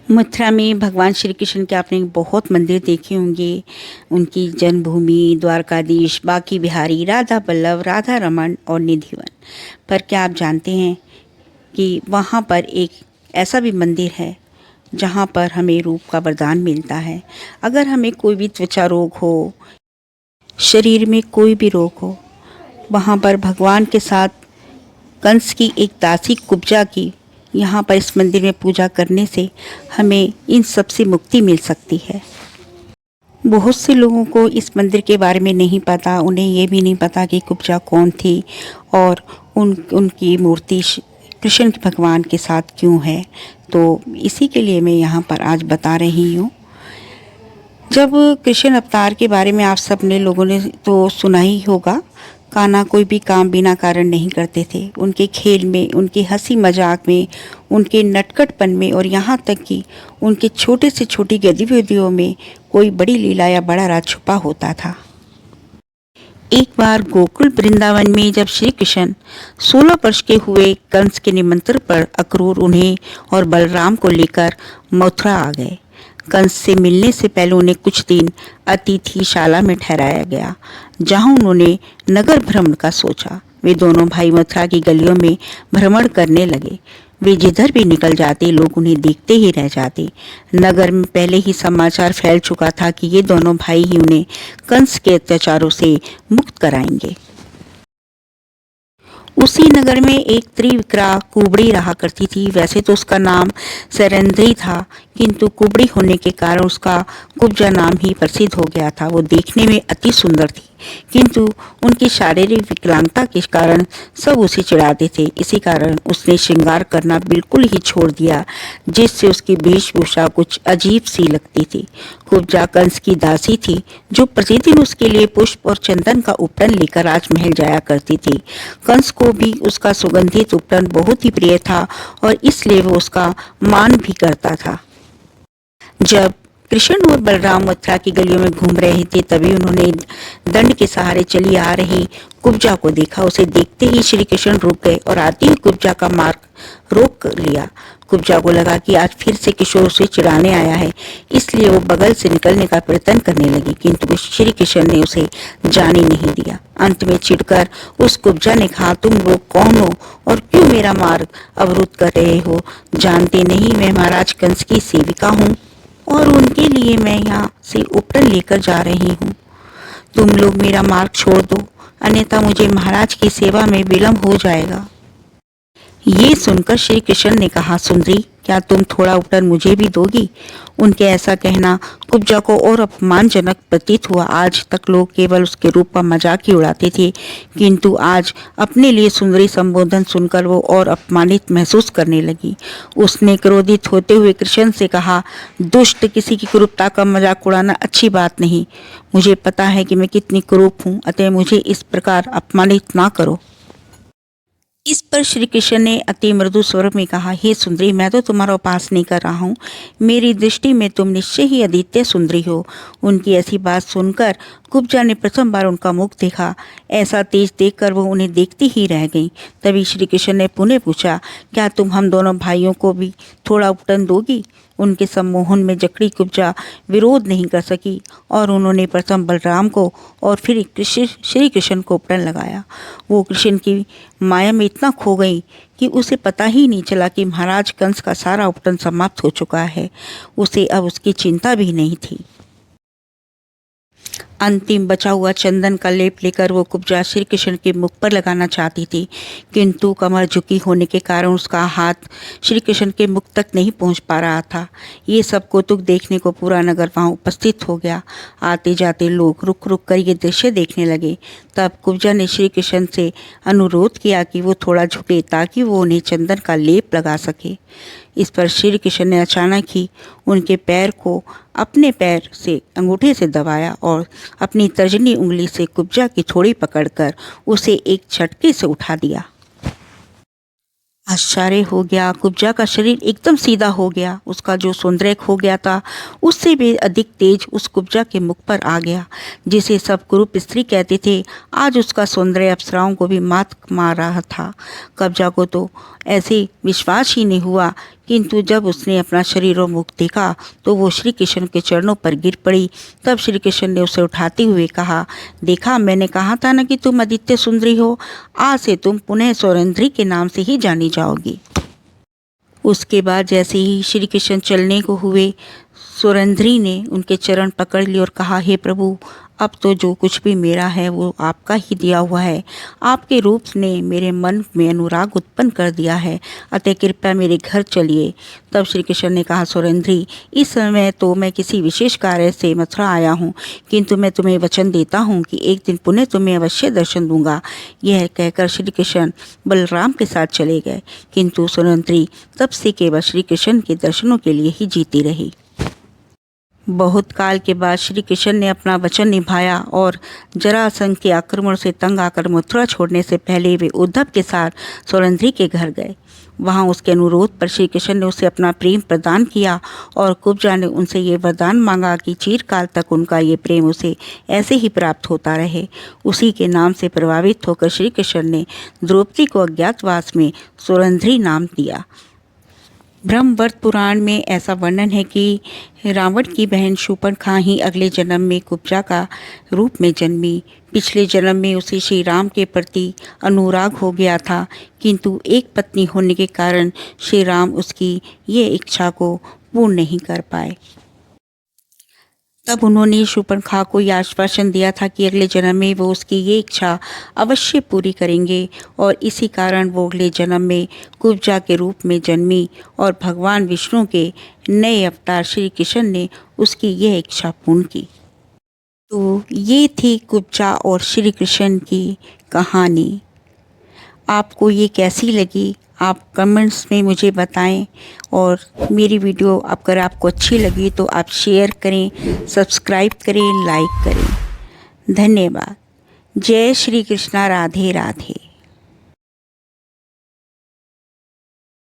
मथुरा में भगवान श्री कृष्ण के आपने बहुत मंदिर देखे होंगे। उनकी जन्मभूमि द्वारकाधीश, बांके बिहारी, राधा बल्लभ, राधा रमन और निधिवन। पर क्या आप जानते हैं कि वहाँ पर एक ऐसा भी मंदिर है जहाँ पर हमें रूप का वरदान मिलता है। अगर हमें कोई भी त्वचा रोग हो, शरीर में कोई भी रोग हो, वहाँ पर भगवान के साथ कंस की एक दासी कुब्जा की यहाँ पर इस मंदिर में पूजा करने से हमें इन सब से मुक्ति मिल सकती है। बहुत से लोगों को इस मंदिर के बारे में नहीं पता, उन्हें ये भी नहीं पता कि कुब्जा कौन थी और उनकी मूर्ति कृष्ण भगवान के साथ क्यों है। तो इसी के लिए मैं यहाँ पर आज बता रही हूँ। जब कृष्ण अवतार के बारे में आप सब ने लोगों ने तो सुना ही होगा। कान्हा कोई भी काम बिना कारण नहीं करते थे। उनके खेल में, उनके हंसी मजाक में, उनके नटखटपन में और यहाँ तक कि उनके छोटे से छोटी गतिविधियों में कोई बड़ी लीला या बड़ा राज छुपा होता था। एक बार गोकुल वृंदावन में जब श्री कृष्ण 16 वर्ष के हुए, कंस के निमंत्रण पर अक्रूर उन्हें और बलराम को लेकर मथुरा आ गए। कंस से मिलने से पहले उन्हें कुछ दिन अतिथिशाला में ठहराया गया, जहां उन्होंने नगर भ्रमण का सोचा। वे दोनों भाई मथुरा की गलियों में भ्रमण करने लगे। वे जिधर भी निकल जाते लोग उन्हें देखते ही रह जाते। नगर में पहले ही समाचार फैल चुका था कि ये दोनों भाई ही उन्हें कंस के अत्याचारों से मुक्त कराएंगे। उसी नगर में एक त्रिविक्रा कुबड़ी रहा करती थी। वैसे तो उसका नाम सरेंद्री था, किंतु कुबड़ी होने के कारण उसका कुब्जा नाम ही प्रसिद्ध हो गया था। वो देखने में अति सुंदर थी, किंतु उनकी शारीरिक विकलांगता के कारण सब उसे चिढ़ाते थे। इसी कारण उसने श्रृंगार करना बिल्कुल ही छोड़ दिया, जिससे उसकी वेशभूषा कुछ अजीब सी लगती थी। कुब्जा कंस की दासी थी, जो प्रतिदिन उसके लिए पुष्प और चंदन का उपटन लेकर राजमहल जाया करती थी। कंस को भी उसका सुगंधित उपटन बहुत ही प्रिय था और इसलिए वो उसका मान भी करता था। जब कृष्ण और बलराम मथुरा की गलियों में घूम रहे थे, तभी उन्होंने दंड के सहारे चली आ रही कुब्जा को देखा। उसे देखते ही श्री कृष्ण रुक गए और आती ही कुब्जा का मार्ग रोक लिया। कुब्जा को लगा कि आज फिर से किशोर उसे चिढ़ाने आया है, इसलिए वो बगल से निकलने का प्रयत्न करने लगी, किंतु श्री कृष्ण ने उसे जाने नहीं दिया। अंत में चिढ़कर उस कुब्जा ने कहा, तुम लोग कौन हो और क्यों मेरा मार्ग अवरुद्ध कर रहे हो? जानते नहीं मैं महाराज कंस की सेविका हूँ और उनके लिए मैं यहाँ से उपटन लेकर जा रही हूँ। तुम लोग मेरा मार्ग छोड़ दो, अन्यथा मुझे महाराज की सेवा में विलंब हो जाएगा। ये सुनकर श्री कृष्ण ने कहा, सुंदरी, क्या तुम थोड़ा उपटन मुझे भी दोगी? उनके ऐसा कहना कुब्जा को और अपमानजनक प्रतीत हुआ। आज तक लोग केवल उसके रूप का मजाक ही उड़ाते थे, किंतु आज अपने लिए सुंदरी संबोधन सुनकर वो और अपमानित महसूस करने लगी। उसने क्रोधित होते हुए कृष्ण से कहा, दुष्ट, किसी की क्रूरता का मजाक उड़ाना अच्छी बात नहीं। मुझे पता है कि मैं कितनी क्रूर हूँ, अतः मुझे इस प्रकार अपमानित ना करो। इस पर श्री कृष्ण ने अति मृदु स्वर में कहा, हे सुंदरी, मैं तो तुम्हारा उपास नहीं कर रहा हूँ। मेरी दृष्टि में तुम निश्चय ही अद्वितीय सुंदरी हो। उनकी ऐसी बात सुनकर कुब्जा ने प्रथम बार उनका मुख देखा। ऐसा तेज देखकर वो उन्हें देखती ही रह गई। तभी श्री कृष्ण ने पुनः पूछा, क्या तुम हम दोनों भाइयों को भी थोड़ा उपटन दोगी? उनके सम्मोहन में जकड़ी कुब्जा विरोध नहीं कर सकी और उन्होंने प्रथम बलराम को और फिर श्री कृष्ण को उपटन लगाया। वो कृष्ण की माया में इतना खो गई कि उसे पता ही नहीं चला कि महाराज कंस का सारा उपटन समाप्त हो चुका है। उसे अब उसकी चिंता भी नहीं थी। अंतिम बचा हुआ चंदन का लेप लेकर वो कुब्जा श्री कृष्ण के मुख पर लगाना चाहती थी, किंतु कमर झुकी होने के कारण उसका हाथ श्री कृष्ण के मुख तक नहीं पहुंच पा रहा था। ये सब कौतुक देखने को पूरा नगर वहां उपस्थित हो गया। आते जाते लोग रुक रुक कर ये दृश्य देखने लगे। तब कुब्जा ने श्री कृष्ण से अनुरोध किया कि वो थोड़ा झुके ताकि वो उन्हें चंदन का लेप लगा सके। इस पर श्री कृष्ण ने अचानक ही उनके पैर को अपने पैर से अंगूठे से दबाया और अपनी तर्जनी उंगली से कुब्जा की थोड़ी पकड़कर उसे एक झटके से उठा दिया। आश्चर्य हो गया। कुब्जा का शरीर एकदम सीधा हो गया। उसका जो सौंदर्य खो गया था, उससे भी अधिक तेज उस कुब्जा के मुख पर आ गया, जिसे सब कुरूप स्त्री कहते थे। आज उसका सौंदर्य अप्सराओं को भी मात मार रहा था। कुब्जा को तो ऐसे विश्वास ही नहीं हुआ। किंतु जब उसने अपना शरीर और मुख देखा तो वो श्री कृष्ण के चरणों पर गिर पड़ी। तब श्री कृष्ण ने उसे उठाते हुए कहा, देखा, मैंने कहा था ना कि तुम आदित्य सुंदरी हो। आज से तुम पुनः सौरंध्री के नाम से ही जानी जाओगी। उसके बाद जैसे ही श्री कृष्ण चलने को हुए, सौरंध्री ने उनके चरण पकड़ लिए और कहा, हे प्रभु, अब तो जो कुछ भी मेरा है वो आपका ही दिया हुआ है। आपके रूप ने मेरे मन में अनुराग उत्पन्न कर दिया है, अतः कृपया मेरे घर चलिए। तब श्री कृष्ण ने कहा, सौरंध्री, इस समय तो मैं किसी विशेष कार्य से मथुरा आया हूँ, किंतु मैं तुम्हें वचन देता हूँ कि एक दिन पुनः तुम्हें अवश्य दर्शन दूंगा। यह कहकर श्री कृष्ण बलराम के साथ चले गए। किंतु सौरंध्री तब से केवल श्री कृष्ण के दर्शनों के लिए ही जीती रही। बहुत काल के बाद श्री कृष्ण ने अपना वचन निभाया और जरासंध के आक्रमण से तंग आकर मथुरा छोड़ने से पहले वे उद्धव के साथ सौरंध्री के घर गए। वहां उसके अनुरोध पर श्री कृष्ण ने उसे अपना प्रेम प्रदान किया और कुब्जा ने उनसे ये वरदान मांगा कि चिरकाल तक उनका ये प्रेम उसे ऐसे ही प्राप्त होता रहे। उसी के नाम से प्रभावित होकर श्री कृष्ण ने द्रौपदी को अज्ञातवास में सौरंध्री नाम दिया। ब्रह्मवर्त पुराण में ऐसा वर्णन है कि रावण की बहन शूर्पणखा ही अगले जन्म में कुब्जा का रूप में जन्मी। पिछले जन्म में उसे श्री राम के प्रति अनुराग हो गया था, किंतु एक पत्नी होने के कारण श्री राम उसकी ये इच्छा को पूर्ण नहीं कर पाए। तब उन्होंने शूर्पणखा को यह आश्वासन दिया था कि अगले जन्म में वो उसकी ये इच्छा अवश्य पूरी करेंगे, और इसी कारण वो अगले जन्म में कुब्जा के रूप में जन्मी और भगवान विष्णु के नए अवतार श्री कृष्ण ने उसकी यह इच्छा पूर्ण की। तो ये थी कुब्जा और श्री कृष्ण की कहानी। आपको ये कैसी लगी आप कमेंट्स में मुझे बताएं, और मेरी वीडियो अगर आपको अच्छी लगी तो आप शेयर करें, सब्सक्राइब करें, लाइक करें। धन्यवाद। जय श्री कृष्णा। राधे राधे।